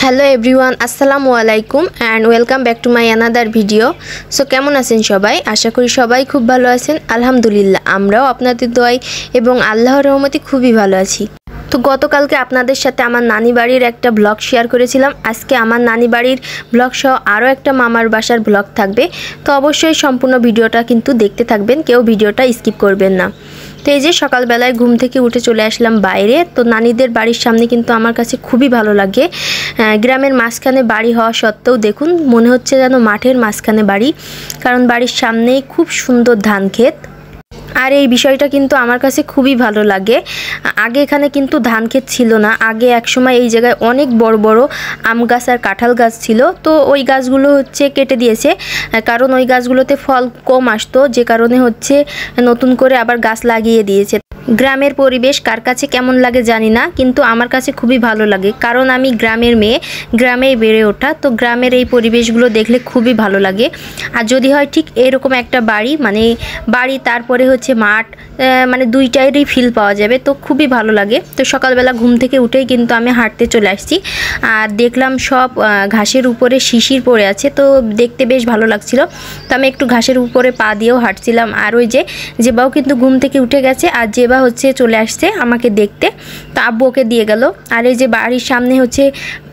Hello everyone, আসসালামু আলাইকুম and welcome back to my another video. So কেমন আছেন সবাই? আশা করি সবাই খুব ভালো আছেন। আলহামদুলিল্লাহ, আমরাও আপনাদের দোয়ায় এবং আল্লাহর রহমতে খুবই ভালো আছি। তো গতকালকে আপনাদের সাথে আমার নানি বাড়ির একটা ব্লগ শেয়ার করেছিলাম। আজকে আমার নানি বাড়ির ব্লগ সহ আরও একটা মামার বাসার ব্লগ থাকবে। তো অবশ্যই সম্পূর্ণ ভিডিওটা কিন্তু দেখতে থাকবেন, কেউ ভিডিওটা স্কিপ করবেন না। তো এই যে সকালবেলায় ঘুম থেকে উঠে চলে আসলাম বাইরে। তো নানিদের বাড়ির সামনে কিন্তু আমার কাছে খুবই ভালো লাগে। গ্রামের মাঝখানে বাড়ি হওয়া সত্ত্বেও দেখুন মনে হচ্ছে যেন মাঠের মাঝখানে বাড়ি, কারণ বাড়ির সামনেই খুব সুন্দর ধান ক্ষেত। আর এই বিষয়টা কিন্তু আমার কাছে খুবই ভালো লাগে। আগে এখানে কিন্তু ধান ক্ষেত ছিল না। আগে একসময় এই জায়গায় অনেক বড় বড় আম গাছ আর কাঁঠাল গাছ ছিল। তো ওই গাছগুলো কেটে দিয়েছে, কারণ ওই গাছগুলোতে ফল কম আসতো, যে কারণে নতুন করে আবার গাছ লাগিয়ে দিয়েছে। গ্রামের পরিবেশ কার কাছে কেমন লাগে জানি না, কিন্তু আমার কাছে খুবই ভালো লাগে, কারণ আমি গ্রামের মেয়ে, গ্রামেই বেড়ে ওঠা। তো গ্রামের এই পরিবেশগুলো দেখলে খুবই ভালো লাগে। আর যদি হয় ঠিক এরকম একটা বাড়ি, মানে বাড়ি তারপরে মাঠ, মানে দুইটারই ফিল পাওয়া যাবে, তো খুবই ভালো লাগে। তো সকালবেলা ঘুম থেকে উঠেই কিন্তু আমি হাঁটতে চলে আসছি, আর দেখলাম সব ঘাসের উপরে শিশির পড়ে আছে, তো দেখতে বেশ ভালো লাগছিল। তো আমি একটু ঘাসের উপরে পা দিয়েও হাঁটছিলাম। আর ওই জেবাও কিন্তু ঘুম থেকে উঠে গেছে, আর জেবা চলে আসছে আমাকে দেখতে। তো আব্বু ওকে দিয়ে গেল। আর এই যে বাড়ির সামনে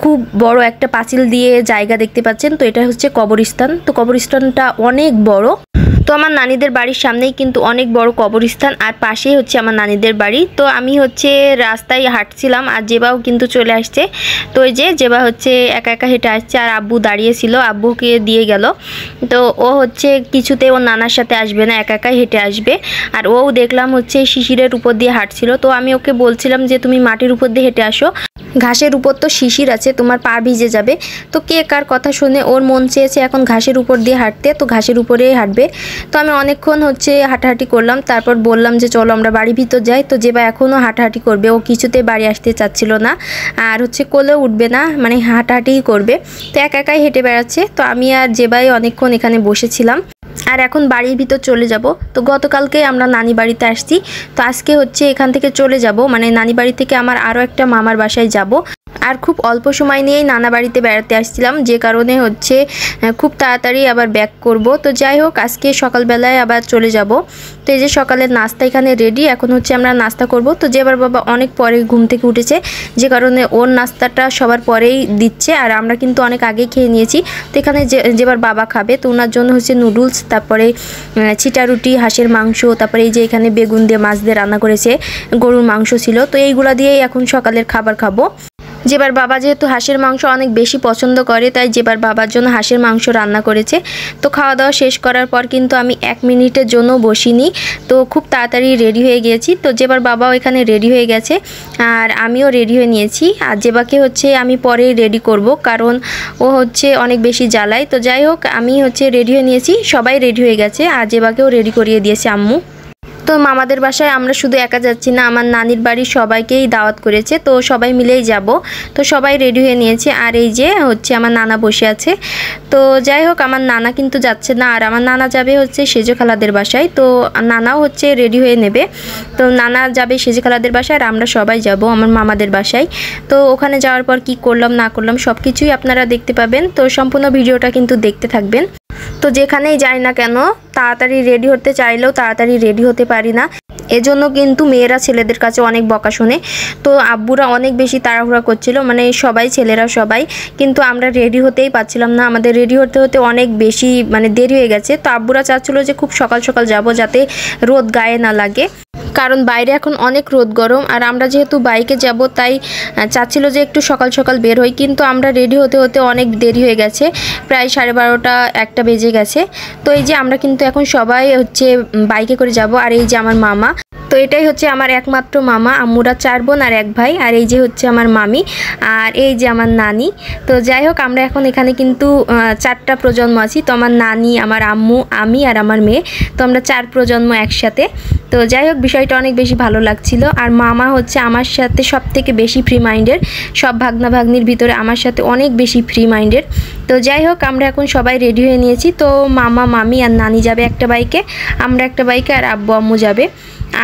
খুব বড় একটা পাঁচিল দিয়ে জায়গা দেখতে পাচ্ছেন, তো এটা কবরস্থান। তো কবরস্থানটা অনেক বড়। তো আমার নানিদের বাড়ির সামনেই কিন্তু অনেক বড় কবরস্থান, আর পাশেই আমার নানিদের বাড়ি। তো আমি রাস্তায় হাঁটছিলাম, আর জেবাও কিন্তু চলে আসছে। তো ওই যে জেবা একা একা হেঁটে আসছে, আর আব্বু দাঁড়িয়ে ছিল, আব্বুকে দিয়ে গেল। তো ও কিছুতে ওর নানার সাথে আসবে না, একা একাই হেঁটে আসবে। আর ও দেখলাম শিশিরের উপর দিয়ে হাঁটছিল। তো আমি ওকে বলছিলাম যে তুমি মাটির উপর দিয়ে হেঁটে আসো, ঘাসের উপর তো শিশির আছে, তোমার পা ভিজে যাবে। তো কে কার কথা শুনে ওর মন চেয়েছে এখন ঘাসের উপর দিয়ে হাঁটতে, তো ঘাসের উপরেই হাঁটবে। তো আমি অনেকক্ষণ হাঁটাহাঁটি করলাম, তারপর বললাম যে চলো আমরা বাড়ির ভিতর যাই। তো যেবা এখনও হাঁটাহাঁটি করবে, ও কিছুতে বাড়ি আসতে চাচ্ছিল না, আর কোলেও উঠবে না, মানে হাঁটাহাঁটিই করবে। তো একা একাই হেঁটে বেড়াচ্ছে। তো আমি আর জেবাই অনেকক্ষণ এখানে বসেছিলাম, আর এখন বাড়ির ভিতর চলে যাব। তো গতকালকে আমরা নানি বাড়িতে আসছি, তো আজকে এখান থেকে চলে যাব, মানে নানি বাড়ি থেকে আমার আরও একটা মামার বাসায় যাব। আর খুব অল্প সময় নিয়েই নানা বাড়িতে বেড়াতে আসছিলাম, যে কারণে খুব তাড়াতাড়ি আবার ব্যাক করব। তো যাই হোক, আজকে সকালবেলায় আবার চলে যাব। তো এই যে সকালের নাস্তা এখানে রেডি, এখন আমরা নাস্তা করব। তো যেবার বাবা অনেক পরে ঘুম থেকে উঠেছে, যে কারণে ওর নাস্তাটা সবার পরেই দিচ্ছে, আর আমরা কিন্তু অনেক আগেই খেয়ে নিয়েছি। তো এখানে যেবার বাবা খাবে, তো ওনার জন্য নুডলস, তারপরে ছিটা রুটি, হাঁসের মাংস, তারপরে এই যে এখানে বেগুন দিয়ে মাছ দিয়ে রান্না করেছে, গরুর মাংস ছিল। তো এইগুলা দিয়েই এখন সকালের খাবার খাবো। যেবার বাবা যেহেতু হাঁসের মাংস অনেক বেশি পছন্দ করে, তাই যেবার বাবার জন্য হাঁসের মাংস রান্না করেছে। তো খাওয়া দাওয়া শেষ করার পর কিন্তু আমি 1 মিনিটের জন্য বসিনি, তো খুব তাড়াতাড়ি রেডি হয়ে গিয়েছি। তো যেবার বাবাও এখানে রেডি হয়ে গেছে, আর আমিও রেডি হয়ে নিয়েছি। আর যেবাকে আমি পরেই রেডি করব, কারণ ও অনেক বেশি জ্বালায়। তো যাই হোক, আমি রেডি হয়ে নিয়েছি, সবাই রেডি হয়ে গেছে, আর যেবাকেও রেডি করিয়ে দিয়েছে আম্মু। তো মামাদের বাসায় আমরা শুধু একা যাচ্ছি না, আমার নানির বাড়ির সবাইকেই দাওয়াত করেছে, তো সবাই মিলেই যাব। তো সবাই রেডি হয়ে নিয়েছে, আর এই যে আমার নানা বসে আছে। তো যাই হোক, আমার নানা কিন্তু যাচ্ছে না, আর আমার নানা যাবে সেজো খালাদের বাসায়। তো নানাও রেডি হয়ে নেবে। তো নানা যাবে সেজো খালাদের বাসায়, আর আমরা সবাই যাব আমার মামাদের বাসায়। তো ওখানে যাওয়ার পর কি করলাম না করলাম সব কিছুই আপনারা দেখতে পাবেন। তো সম্পূর্ণ ভিডিওটা কিন্তু দেখতে থাকবেন। তো যেখানেই যাই না কেন, তাড়াতাড়ি রেডি হতে চাইলেও তাড়াতাড়ি রেডি হতে পারি না, এজন্য কিন্তু মেয়েরা ছেলেদের কাছে অনেক বকা শোনে। তো আব্বুরা অনেক বেশি তাড়াহুড়া করছিল, মানে সবাই, ছেলেরা সবাই, কিন্তু আমরা রেডি হতেই পারছিলাম না। আমাদের রেডি হতে হতে অনেক বেশি দেরি হয়ে গেছে। তো আব্বুরা চাচ্ছিল যে খুব সকাল সকাল যাব, যাতে রোদ গায়ে না লাগে, কারণ বাইরে এখন অনেক রোদ গরম। আর আমরা যেহেতু বাইকে যাব, তাই চাচ্ছিল যে একটু সকাল সকাল বের হই, কিন্তু আমরা রেডি হতে হতে অনেক দেরি হয়ে গেছে, প্রায় 12:30 1টা বেজে গেছে। তো এই যে আমরা কিন্তু এখন সবাই বাইকে করে যাব। আর এই যে আমার মামা, তো এটাই আমার একমাত্র মামা, আম্মুরা 4 বোন আর 1 ভাই, আর এই যে আমার মামি, আর এই যে আমার নানি। তো যাই হোক, আমরা এখন এখানে কিন্তু 4টা প্রজন্ম আছি। তো আমার নানি, আমার আম্মু, আমি আর আমার মেয়ে, তো আমরা 4 প্রজন্ম একসাথে। তো যাই হোক, বিষয়টা অনেক বেশি ভালো লাগছিল। আর মামা আমার সাথে সব থেকে বেশি ফ্রি মাইন্ডের, সব ভাগনা ভাগ্নির ভিতরে আমার সাথে অনেক বেশি ফ্রি মাইন্ডের। তো যাই হোক, আমরা এখন সবাই রেডি হয়ে নিয়েছি। তো মামা, মামি আর নানি যাবে একটা বাইকে, আমরা একটা বাইকে, আর আব্বু আম্মু যাবে।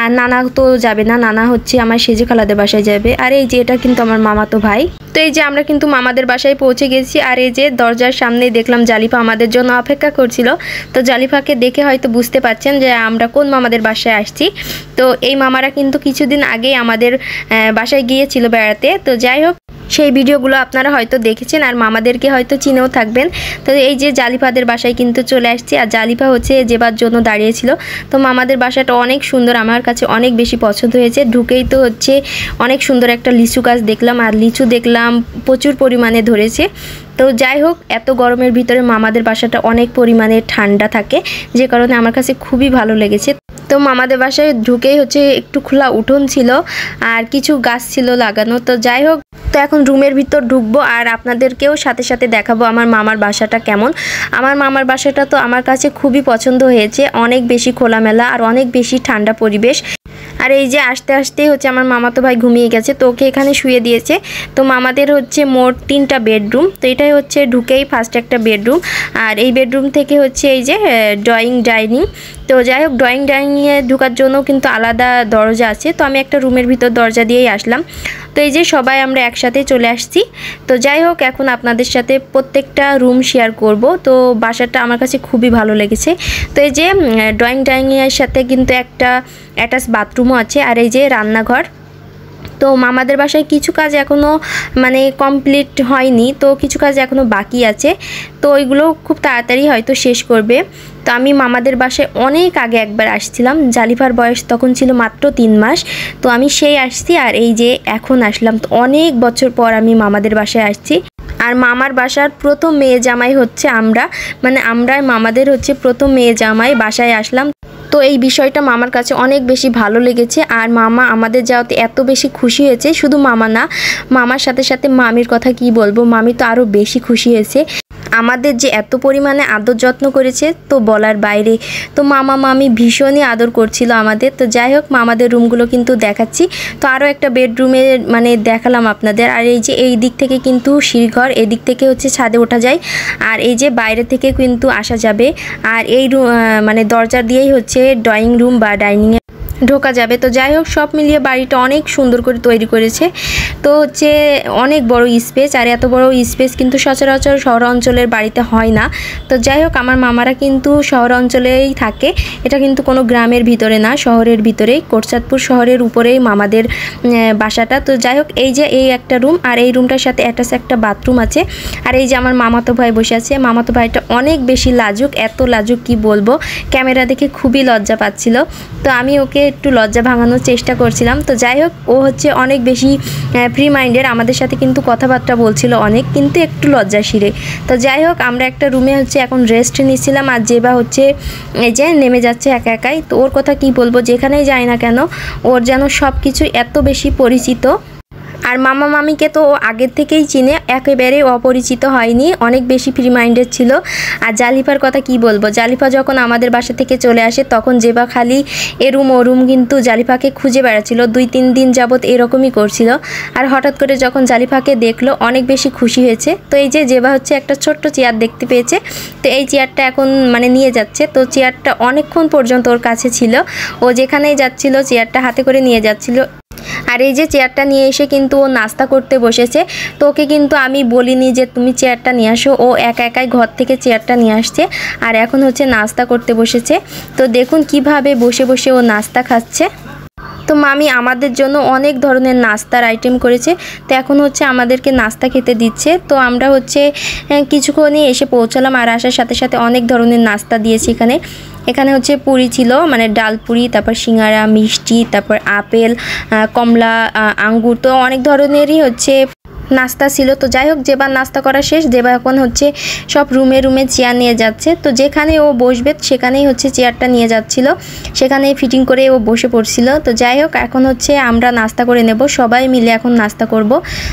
আর নানা তো যাবে না, নানা হচ্ছে আমার সেজে খালাদের বাসায় যাবে। আর এই যে এটা কিন্তু আমার মামাতো ভাই। তো এই যে আমরা কিন্তু মামাদের বাসায় পৌঁছে গেছি। আর এই যে দরজার সামনেই দেখলাম জালিফা আমাদের জন্য অপেক্ষা করছিল। তো জালিফাকে দেখে হয়তো বুঝতে পারছেন যে আমরা কোন মামাদের বাসায় আসছি। তো এই মামারা কিন্তু কিছুদিন আগেই আমাদের বাসায় গিয়েছিল বেড়াতে। তো যাই হোক, সেই ভিডিওগুলো আপনারা হয়তো দেখেছেন আর মামাদেরকে হয়তো চিনেও থাকবেন। তো এই যে জালিফাদের বাসায় কিন্তু চলে আসছি। আর জালিফা হচ্ছে যেবার জন্য দাঁড়িয়েছিল। তো মামাদের বাসাটা অনেক সুন্দর, আমার কাছে অনেক বেশি পছন্দ হয়েছে। ঢুকেই তো হচ্ছে অনেক সুন্দর একটা লিচু গাছ দেখলাম, আর লিচু দেখলাম প্রচুর পরিমাণে ধরেছে। তো যাই হোক, এত গরমের ভিতরে মামাদের বাসাটা অনেক পরিমাণে ঠান্ডা থাকে, যে কারণে আমার কাছে খুবই ভালো লেগেছে। তো মামাদের বাসায় ঢুকেই হচ্ছে একটু খোলা উঠোন ছিল আর কিছু গাছ ছিল লাগানো। তো যাই হোক, তো এখন রুমের ভিতর ঢুকবো আর আপনাদেরকেও সাথে সাথে দেখাবো আমার মামার বাসাটা কেমন। আমার মামার বাসাটা তো আমার কাছে খুবই পছন্দ হয়েছে, অনেক বেশি খোলামেলা আর অনেক বেশি ঠান্ডা পরিবেশ। আর এই যে আস্তে আস্তেই হচ্ছে আমার মামাতো ভাই ঘুমিয়ে গেছে, তো ওকে এখানে শুয়ে দিয়েছে। তো মামাদের হচ্ছে মোট 3টা বেডরুম। তো এটাই হচ্ছে ঢুকেই ফার্স্ট একটা বেডরুম, আর এই বেডরুম থেকে হচ্ছে এই যে ড্রয়িং ডাইনিং। তো যাই হোক, ড্রয়িং ডাইনিংয়ে ঢোকার জন্য কিন্তু আলাদা দরজা আছে। তো আমি একটা রুমের ভিতর দরজা দিয়েই আসলাম। তো এই যে সবাই আমরা একসাথে চলে আসছি। তো যাই হোক, এখন আপনাদের সাথে প্রত্যেকটা রুম শেয়ার করব। তো বাসাটা আমার কাছে খুবই ভালো লেগেছে। তো এই যে ড্রয়িং ডাইনিংয়ের সাথে কিন্তু একটা অ্যাটাচ বাথরুমও আছে, আর এই যে রান্নাঘর। তো মামাদের বাসায় কিছু কাজ এখনও মানে কমপ্লিট হয়নি, তো কিছু কাজ এখনও বাকি আছে। তো ওইগুলো খুব তাড়াতাড়ি হয়তো শেষ করবে। তো আমি মামাদের বাসায় অনেক আগে একবার আসছিলাম, জালিফার বয়স তখন ছিল মাত্র 3 মাস। তো আমি সেই আসছি, আর এই যে এখন আসলাম। তো অনেক বছর পর আমি মামাদের বাসায় আসছি। আর মামার বাসার প্রথম মেয়ে জামাই হচ্ছে আমরা, মানে আমরাই মামাদের হচ্ছে প্রথম মেয়ে জামাই বাসায় আসলাম। তো এই বিষয়টা মামার কাছে অনেক বেশি ভালো লেগেছে। আর মামা আমাদের যাওয়াতে এত বেশি খুশি হয়েছে, শুধু মামা না, মামার সাথে সাথে মামির কথা কি বলবো, মামি তো আরও বেশি খুশি হয়েছে। আমাদের যে এত পরিমাণে আদর যত্ন করেছে তো বলার বাইরে। তো মামা মামি ভীষণই আদর করছিল আমাদের। তো যাই হোক, মামাদের রুমগুলো কিন্তু দেখাচ্ছি। তো আরও একটা বেডরুমে মানে দেখালাম আপনাদের। আর এই যে এই দিক থেকে কিন্তু সিঁড়িঘর, এদিক থেকে হচ্ছে ছাদে ওঠা যায়, আর এই যে বাইরে থেকে কিন্তু আসা যাবে। আর এই মানে দরজা দিয়েই হচ্ছে ড্রয়িং রুম বা ডাইনিংয়ে ঢোকা যাবে। তো যাই হোক, সব মিলিয়ে বাড়িটা অনেক সুন্দর করে তৈরি করেছে। তো হচ্ছে অনেক বড় স্পেস, আর এত বড় স্পেস কিন্তু সচরাচর শহর অঞ্চলের বাড়িতে হয় না। তো যাই হোক, আমার মামারা কিন্তু শহর অঞ্চলেই থাকে, এটা কিন্তু কোনো গ্রামের ভিতরে না, শহরের ভিতরেই, কোটচাঁদপুর শহরের উপরেই মামাদের বাসাটা। তো যাই হোক, এই যে এই একটা রুম, আর এই রুমটার সাথে অ্যাটাচ একটা বাথরুম আছে। আর এই যে আমার মামাতো ভাই বসে আছে। মামাতো ভাইটা অনেক বেশি লাজুক, এত লাজুক কি বলবো, ক্যামেরা দেখে খুবই লজ্জা পাচ্ছিল। তো আমি ওকে একটু লজ্জা ভাঙানোর চেষ্টা করছিলাম। তো যাই হোক, ও হচ্ছে অনেক বেশি ফ্রি মাইন্ডের, আমাদের সাথে কিন্তু কথাবার্তা বলছিল অনেক, কিন্তু একটু লজ্জাশিরে। তো যাই হোক, আমরা একটা রুমে হচ্ছে এখন রেস্ট নিচ্ছিলাম, আর যেবা হচ্ছে এই যে নেমে যাচ্ছে একা একাই। তো ওর কথা কি বলবো, যেখানেই যাই না কেন ওর যেন সব কিছু এত বেশি পরিচিত। আর মামা মামিকে তো ও আগের থেকেই চিনে, একেবারে অপরিচিত হয়নি, অনেক বেশি ফ্রি মাইন্ডেড ছিল। আর জালিফার কথা কি বলবো, জালিফা যখন আমাদের বাসা থেকে চলে আসে তখন যেবা খালি এ রুম ও রুম কিন্তু জালিফাকে খুঁজে বেড়াচ্ছিল, 2-3 দিন যাবৎ এরকমই করছিল। আর হঠাৎ করে যখন জালিফাকে দেখলো অনেক বেশি খুশি হয়েছে। তো এই যে যেবা হচ্ছে একটা ছোট্ট চেয়ার দেখতে পেয়েছে, তো এই চেয়ারটা এখন মানে নিয়ে যাচ্ছে। তো চেয়ারটা অনেকক্ষণ পর্যন্ত ওর কাছে ছিল, ও যেখানেই যাচ্ছিল চেয়ারটা হাতে করে নিয়ে যাচ্ছিল। আর এই যে চেয়ারটা নিয়ে এসে কিন্তু ও নাস্তা করতে বসেছে। তো ওকে কিন্তু আমি বলিনি যে তুমি চেয়ারটা নিয়ে আসো, ও একা একাই ঘর থেকে চেয়ারটা নিয়ে আসছে, আর এখন হচ্ছে নাস্তা করতে বসেছে। তো দেখুন কিভাবে বসে বসে ও নাস্তা খাচ্ছে। তো মামি আমাদের জন্য অনেক ধরনের নাস্তার আইটেম করেছে। তো এখন হচ্ছে আমাদেরকে নাস্তা খেতে দিচ্ছে। তো আমরা হচ্ছে কিছুক্ষণই এসে পৌঁছালাম, আর আসার সাথে সাথে অনেক ধরনের নাস্তা দিয়েছি এখানে। এখানে হচ্ছে পুরি ছিল, মানে ডাল পুরি, তারপর সিঙ্গারা, মিষ্টি, তারপর আপেল, কমলা, আঙ্গুর, তো অনেক ধরনেরই হচ্ছে নাস্তা ছিল। তো যাই হোক, যেবার নাস্তা করা শেষ, যেবার এখন হচ্ছে সব রুমে রুমে চেয়ার নিয়ে যাচ্ছে। তো যেখানে ও বসবে সেখানেই হচ্ছে চেয়ারটা নিয়ে যাচ্ছিল, সেখানেই ফিটিং করে ও বসে পড়ছিল। তো যাই হোক, এখন হচ্ছে আমরা নাস্তা করে নেব, সবাই মিলে এখন নাস্তা করব।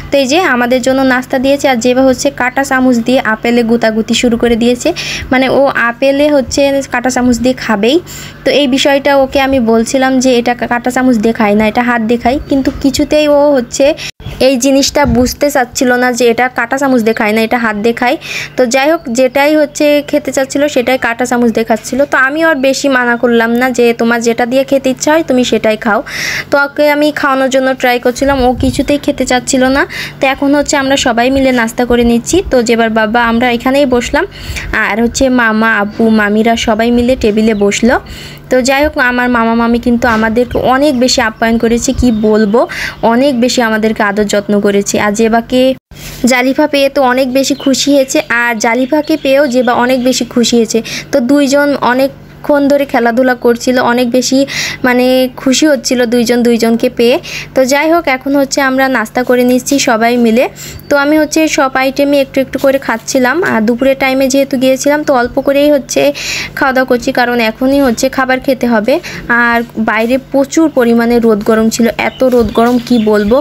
তো এই যে আমাদের জন্য নাস্তা দিয়েছে, আর যেবার হচ্ছে কাঁটা চামচ দিয়ে আপেলে গুতাগুতি শুরু করে দিয়েছে, মানে ও আপেলে হচ্ছে কাঁটা চামচ দিয়ে খাবেই। তো এই বিষয়টা ওকে আমি বলছিলাম যে এটা কাঁটা চামচ দিয়ে খাই না, এটা হাত দিয়ে খাই, কিন্তু কিছুতেই ও হচ্ছে এই জিনিসটা বুঝতে চাচ্ছিল না যে এটা কাঁটা চামচ দিয়ে খায় না, এটা হাত দিয়ে খায়। তো যাই হোক, যেটাই হচ্ছে খেতে চাচ্ছিল সেটাই কাঁটা চামচ দিয়ে খাচ্ছিল। তো আমি আর বেশি মানা করলাম না যে তোমার যেটা দিয়ে খেতে ইচ্ছা হয় তুমি সেটাই খাও। তো ওকে আমি খাওয়ানোর জন্য ট্রাই করছিলাম, ও কিছুতেই খেতে চাচ্ছিল না। তো এখন হচ্ছে আমরা সবাই মিলে নাস্তা করে নিচ্ছি। তো যেবার বাবা আমরা এখানেই বসলাম, আর হচ্ছে মামা আব্বু মামিরা সবাই মিলে টেবিলে বসলো। তো যাই হোক, আমার মামা মামি কিন্তু আমাদেরকে অনেক বেশি আপ্যায়ন করেছে, কি বলবো, অনেক বেশি আমাদেরকে আদর যত্ন করেছে। আর জেবাকে জালিফা পেয়ে তো অনেক বেশি খুশি হয়েছে, আর জালিফাকে পেয়েও জেবা অনেক বেশি খুশি হয়েছে। তো দুইজন অনেকক্ষণ ধরে খেলাধুলা করছিল, অনেক বেশি মানে খুশি হচ্ছিল দুইজনকে পেয়ে। তো যাই হোক, এখন হচ্ছে আমরা নাস্তা করে নিচ্ছি সবাই মিলে। তো আমি হচ্ছে সব আইটেমই একটু একটু করে খাচ্ছিলাম, আর দুপুরের টাইমে যেহেতু গিয়েছিলাম তো অল্প করেই হচ্ছে খাওয়া দাওয়া করছি, কারণ এখনই হচ্ছে খাবার খেতে হবে। আর বাইরে প্রচুর পরিমাণে রোদ গরম ছিল, এত রোদ গরম কি বলবো।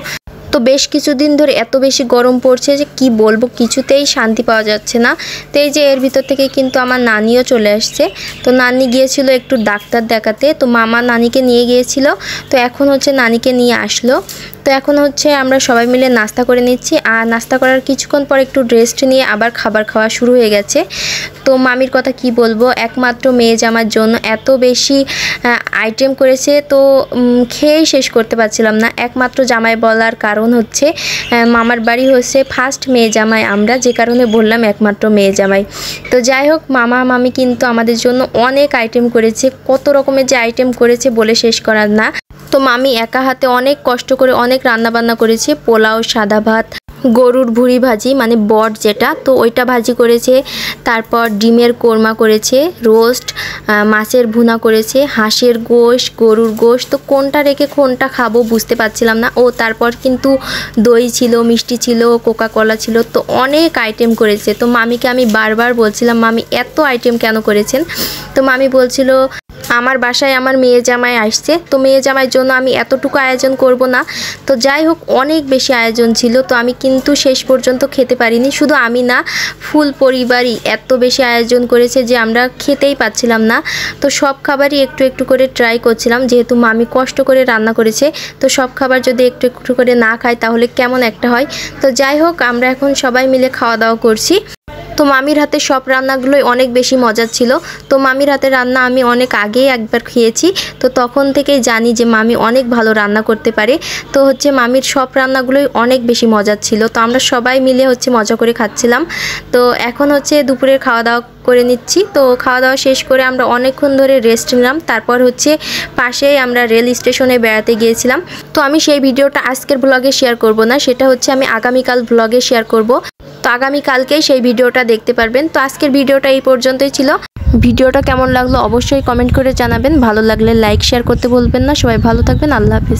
তো বেশ কিছুদিন ধরে এত বেশি গরম পড়ছে যে কি বলবো, কিছুতেই শান্তি পাওয়া যাচ্ছে না। তো এই যে এর ভিতর থেকে কিন্তু আমার নানিও চলে আসছে। তো নানি গিয়েছিল একটু ডাক্তার দেখাতে, তো মামা নানিকে নিয়ে গিয়েছিল। তো এখন হচ্ছে নানিকে নিয়ে আসলো। তো এখন হচ্ছে আমরা সবাই মিলে নাস্তা করে নিচ্ছি, আর নাস্তা করার কিছুক্ষণ পর একটু রেস্ট নিয়ে আবার খাবার খাওয়া শুরু হয়ে গেছে। তো মামির কথা কি বলবো, একমাত্র মেয়ে জামার জন্য এত বেশি আইটেম করেছে, তো খেয়েই শেষ করতে পারছিলাম না। একমাত্র জামাই বলার কারণ হচ্ছে মামার বাড়ি হচ্ছে ফার্স্ট মেয়ে জামাই আমরা, যে কারণে বললাম একমাত্র মেয়ে জামাই। তো যাই হোক, মামা মামি কিন্তু আমাদের জন্য অনেক আইটেম করেছে, কত রকমের যে আইটেম করেছে বলে শেষ করার না। তো মামি একা হাতে অনেক কষ্ট করে অনেক রান্নাবান্না করেছে, পোলাও, সাদা ভাত, গরুর ভুঁড়ি ভাজি মানে বট যেটা, তো ওইটা ভাজি করেছে। তারপর ডিমের কোরমা করেছে, রোস্ট, মাছের ভুনা করেছে, হাঁসের গোশ, গরুর গোশ। তো কোনটা রেখে কোনটা খাবো বুঝতে পারছিলাম না। ও তারপর কিন্তু দই ছিল, মিষ্টি ছিল, কোকা কোলা ছিল, তো অনেক আইটেম করেছে। তো মামিকে আমি বারবার বলছিলাম, মামি এত আইটেম কেন করেছেন? তো মামি বলছিল আমার বাসায় আমার মেয়ে জামাই আসছে, তো মেয়ে জামাইয়ের জন্য আমি এতটুকু আয়োজন করব না। তো যাই হোক, অনেক বেশি আয়োজন ছিল, তো আমি কিন্তু শেষ পর্যন্ত খেতে পারিনি। শুধু আমি না, ফুল পরিবারই এত বেশি আয়োজন করেছে যে আমরা খেতেই পাচ্ছিলাম না। তো সব খাবারই একটু একটু করে ট্রাই করছিলাম, যেহেতু মামি কষ্ট করে রান্না করেছে। তো সব খাবার যদি একটু একটু করে না খাই তাহলে কেমন একটা হয়। তো যাই হোক, আমরা এখন সবাই মিলে খাওয়া দাওয়া করছি। তো মামির হাতে সব রান্নাগুলোই অনেক বেশি মজার ছিল। তো মামির হাতে রান্না আমি অনেক আগেই একবার খেয়েছি, তো তখন থেকেই জানি যে মামি অনেক ভালো রান্না করতে পারে। তো হচ্ছে মামির সব রান্নাগুলোই অনেক বেশি মজার ছিল। তো আমরা সবাই মিলে হচ্ছে মজা করে খাচ্ছিলাম। তো এখন হচ্ছে দুপুরের খাওয়া দাওয়া করে নিচ্ছি। তো খাওয়া দাওয়া শেষ করে আমরা অনেকক্ষণ ধরে রেস্ট নিলাম। তারপর হচ্ছে পাশেই আমরা রেল স্টেশনে বেড়াতে গিয়েছিলাম। তো আমি সেই ভিডিওটা আজকের ব্লগে শেয়ার করব না, সেটা হচ্ছে আমি আগামীকাল ব্লগে শেয়ার করব। তো আগামীকালকেই সেই ভিডিওটা দেখতে পারবেন। তো আজকের ভিডিওটা এই পর্যন্তই ছিল। ভিডিওটা কেমন লাগলো অবশ্যই কমেন্ট করে জানাবেন। ভালো লাগলে লাইক শেয়ার করতে ভুলবেন না। সবাই ভালো থাকবেন। আল্লাহ হাফেজ।